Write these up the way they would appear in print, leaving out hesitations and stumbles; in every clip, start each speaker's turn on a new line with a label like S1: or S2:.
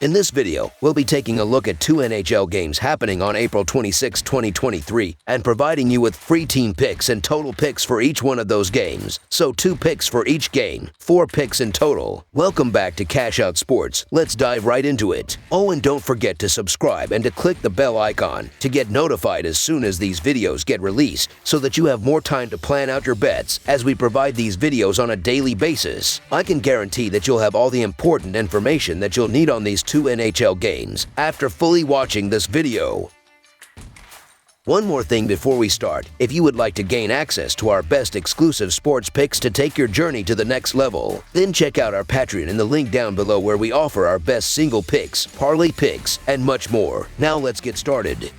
S1: In this video, we'll be taking a look at two NHL games happening on April 26, 2023, and providing you with free team picks and total picks for each one of those games. So 2 picks for each game, 4 picks in total. Welcome back to Cash Out Sports. Let's dive right into it. Oh, and don't forget to subscribe and to click the bell icon to get notified as soon as these videos get released, so that you have more time to plan out your bets as we provide these videos on a daily basis. I can guarantee that you'll have all the important information that you'll need on these 2 NHL games after fully watching this video. One more thing before we start. If you would like to gain access to our best exclusive sports picks to take your journey to the next level, then check out our Patreon in the link down below, where we offer our best single picks, parlay picks, and much more. Now let's get started.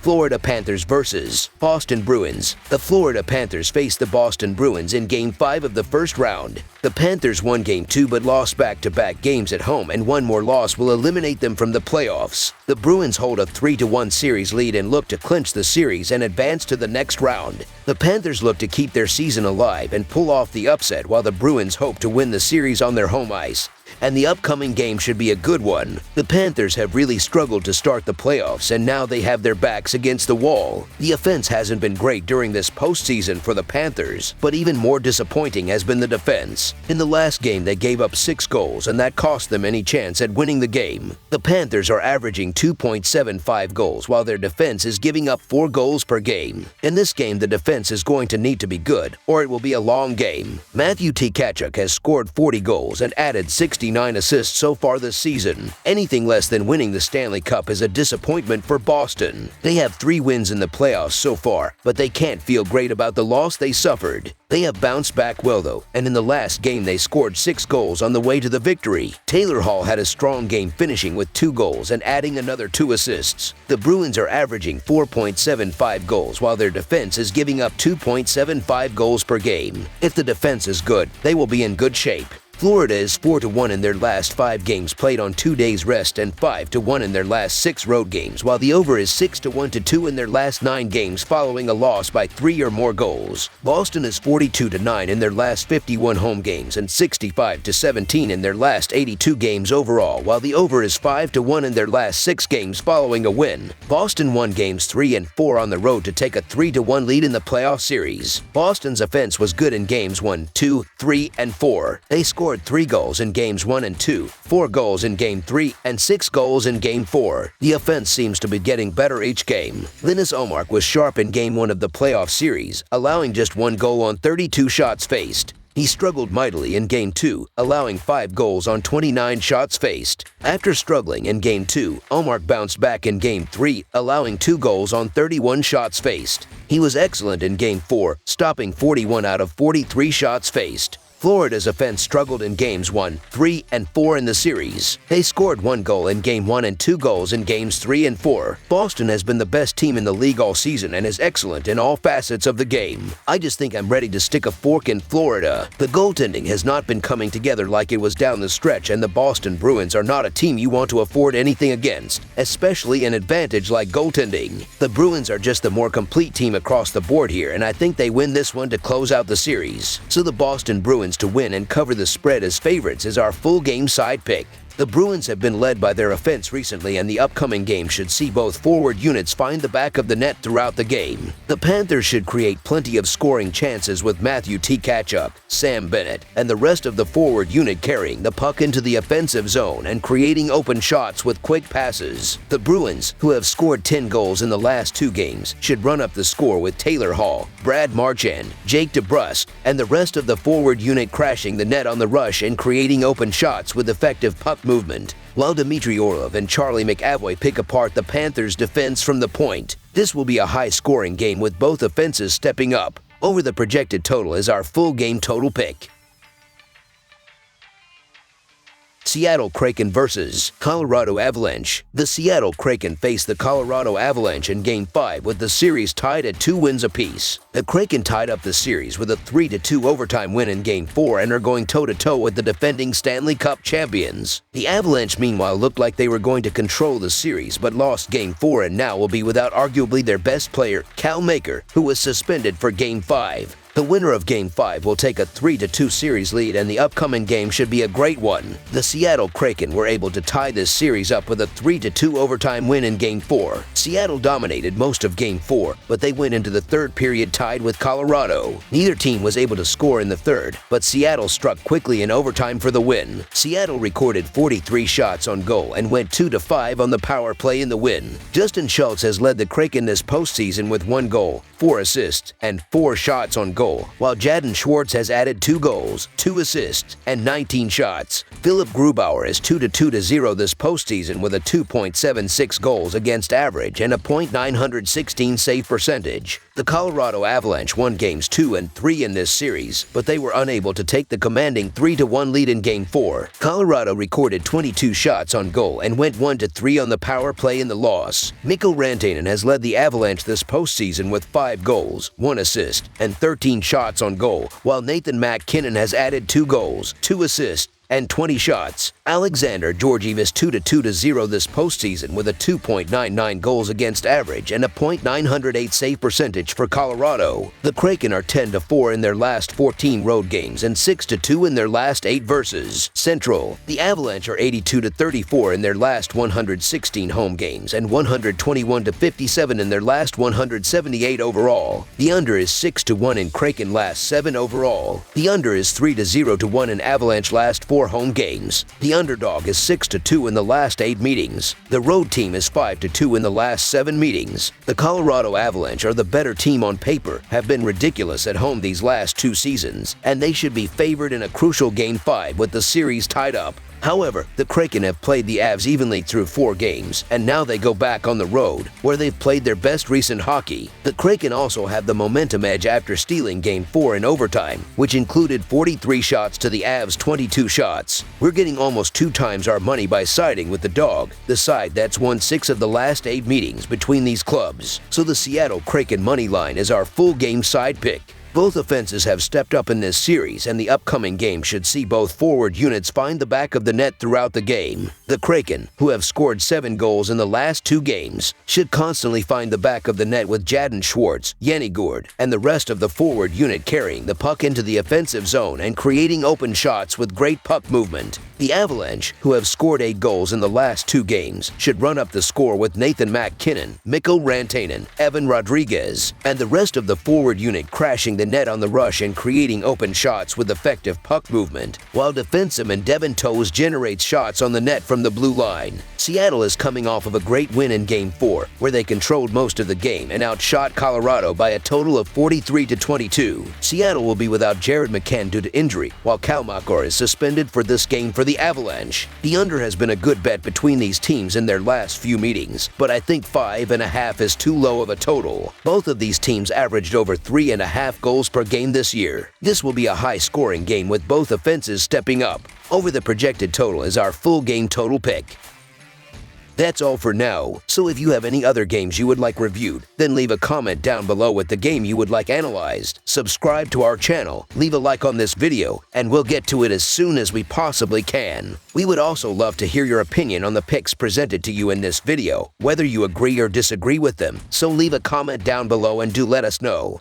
S1: Florida Panthers versus Boston Bruins. The Florida Panthers faced the Boston Bruins in Game 5 of the first round. The Panthers won Game 2 but lost back-to-back games at home, and one more loss will eliminate them from the playoffs. The Bruins hold a 3-1 series lead and look to clinch the series and advance to the next round. The Panthers look to keep their season alive and pull off the upset, while the Bruins hope to win the series on their home ice. And the upcoming game should be a good one. The Panthers have really struggled to start the playoffs, and now they have their backs against the wall. The offense hasn't been great during this postseason for the Panthers, but even more disappointing has been the defense. In the last game, they gave up 6 goals, and that cost them any chance at winning the game. The Panthers are averaging 2.75 goals, while their defense is giving up 4 goals per game. In this game, the defense is going to need to be good, or it will be a long game. Matthew Tkachuk has scored 40 goals and added 69 assists so far this season. Anything less than winning the Stanley Cup is a disappointment for Boston. They have 3 wins in the playoffs so far, but they can't feel great about the loss they suffered. They have bounced back well though, and in the last game they scored 6 goals on the way to the victory. Taylor Hall had a strong game, finishing with 2 goals and adding another 2 assists. The Bruins are averaging 4.75 goals, while their defense is giving up 2.75 goals per game. If the defense is good, they will be in good shape. Florida is 4-1 in their last 5 games played on 2 days rest, and 5-1 in their last 6 road games, while the over is 6-1-2 in their last 9 games following a loss by 3 or more goals. Boston is 42-9 in their last 51 home games and 65-17 in their last 82 games overall, while the over is 5-1 in their last 6 games following a win. Boston won games 3 and 4 on the road to take a 3-1 lead in the playoff series. Boston's offense was good in games 1, 2, 3, and 4. They scored 3 goals in games 1 and 2, 4 goals in game 3, and 6 goals in game 4. The offense seems to be getting better each game. Linus Ullmark was sharp in game 1 of the playoff series, allowing just 1 goal on 32 shots faced. He struggled mightily in Game 2, allowing 5 goals on 29 shots faced. After struggling in Game 2, Ullmark bounced back in Game 3, allowing 2 goals on 31 shots faced. He was excellent in Game 4, stopping 41 out of 43 shots faced. Florida's offense struggled in games 1, 3, and 4 in the series. They scored 1 goal in Game 1 and 2 goals in games 3 and 4. Boston has been the best team in the league all season and is excellent in all facets of the game. I just think I'm ready to stick a fork in Florida. The goaltending has not been coming together like it was down the stretch, and the Boston Bruins are not a team you want to afford anything against, especially an advantage like goaltending. The Bruins are just the more complete team across the board here, and I think they win this one to close out the series. So the Boston Bruins to win and cover the spread as favorites is our full game side pick. The Bruins have been led by their offense recently, and the upcoming game should see both forward units find the back of the net throughout the game. The Panthers should create plenty of scoring chances with Matthew Tkachuk, Sam Bennett, and the rest of the forward unit carrying the puck into the offensive zone and creating open shots with quick passes. The Bruins, who have scored 10 goals in the last 2 games, should run up the score with Taylor Hall, Brad Marchand, Jake DeBrusk, and the rest of the forward unit crashing the net on the rush and creating open shots with effective puck movement, while Dmitry Orlov and Charlie McAvoy pick apart the Panthers' defense from the point. This will be a high-scoring game with both offenses stepping up. Over the projected total is our full game total pick. Seattle Kraken versus Colorado Avalanche. The Seattle Kraken faced the Colorado Avalanche in Game 5 with the series tied at 2 wins apiece. The Kraken tied up the series with a 3-2 overtime win in Game 4 and are going toe-to-toe with the defending Stanley Cup champions. The Avalanche, meanwhile, looked like they were going to control the series but lost Game 4 and now will be without arguably their best player, Cal Maker, who was suspended for Game 5. The winner of Game 5 will take a 3-2 series lead, and the upcoming game should be a great one. The Seattle Kraken were able to tie this series up with a 3-2 overtime win in Game 4. Seattle dominated most of Game 4, but they went into the third period tied with Colorado. Neither team was able to score in the third, but Seattle struck quickly in overtime for the win. Seattle recorded 43 shots on goal and went 2-5 on the power play in the win. Justin Schultz has led the Kraken this postseason with 1 goal, 4 assists, and 4 shots on goal, while Jaden Schwartz has added 2 goals, 2 assists, and 19 shots. Philip Grubauer is 2-2-0 this postseason with a 2.76 goals against average and a .916 save percentage. The Colorado Avalanche won Games 2 and 3 in this series, but they were unable to take the commanding 3-1 lead in Game 4. Colorado recorded 22 shots on goal and went 1-3 on the power play in the loss. Mikko Rantanen has led the Avalanche this postseason with 5 goals, 1 assist, and 13 shots on goal, while Nathan MacKinnon has added 2 goals, 2 assists, and 20 shots. Alexander Georgiev is 2-2-0 this postseason with a 2.99 goals against average and a .908 save percentage for Colorado. The Kraken are 10-4 in their last 14 road games and 6-2 in their last 8 versus Central. The Avalanche are 82-34 in their last 116 home games and 121-57 in their last 178 overall. The under is 6-1 in Kraken last 7 overall. The under is 3-0-1 in Avalanche last 4 home games. The underdog is 6-2 in the last 8 meetings. The road team is 5-2 in the last 7 meetings. The Colorado Avalanche are the better team on paper, have been ridiculous at home these last 2 seasons, and they should be favored in a crucial Game 5 with the series tied up. However, the Kraken have played the Avs evenly through 4 games, and now they go back on the road, where they've played their best recent hockey. The Kraken also have the momentum edge after stealing Game 4 in overtime, which included 43 shots to the Avs' 22 shots. We're getting almost 2 times our money by siding with the dog, the side that's won 6 of the last 8 meetings between these clubs. So the Seattle Kraken money line is our full game side pick. Both offenses have stepped up in this series, and the upcoming game should see both forward units find the back of the net throughout the game. The Kraken, who have scored 7 goals in the last 2 games, should constantly find the back of the net with Jaden Schwartz, Yanni Gourde, and the rest of the forward unit carrying the puck into the offensive zone and creating open shots with great puck movement. The Avalanche, who have scored 8 goals in the last 2 games, should run up the score with Nathan MacKinnon, Mikko Rantanen, Evan Rodriguez, and the rest of the forward unit crashing the net on the rush and creating open shots with effective puck movement, while defenseman Devin Toews generates shots on the net from the blue line. Seattle is coming off of a great win in Game 4, where they controlled most of the game and outshot Colorado by a total of 43-22. Seattle will be without Jared McCann due to injury, while Cal Makar is suspended for this game for the Avalanche. The under has been a good bet between these teams in their last few meetings, but I think 5.5 is too low of a total. Both of these teams averaged over 3.5 goals per game this year. This will be a high-scoring game with both offenses stepping up. Over the projected total is our full game total pick. That's all for now, so if you have any other games you would like reviewed, then leave a comment down below with the game you would like analyzed. Subscribe to our channel, leave a like on this video, and we'll get to it as soon as we possibly can. We would also love to hear your opinion on the picks presented to you in this video, whether you agree or disagree with them, so leave a comment down below and do let us know.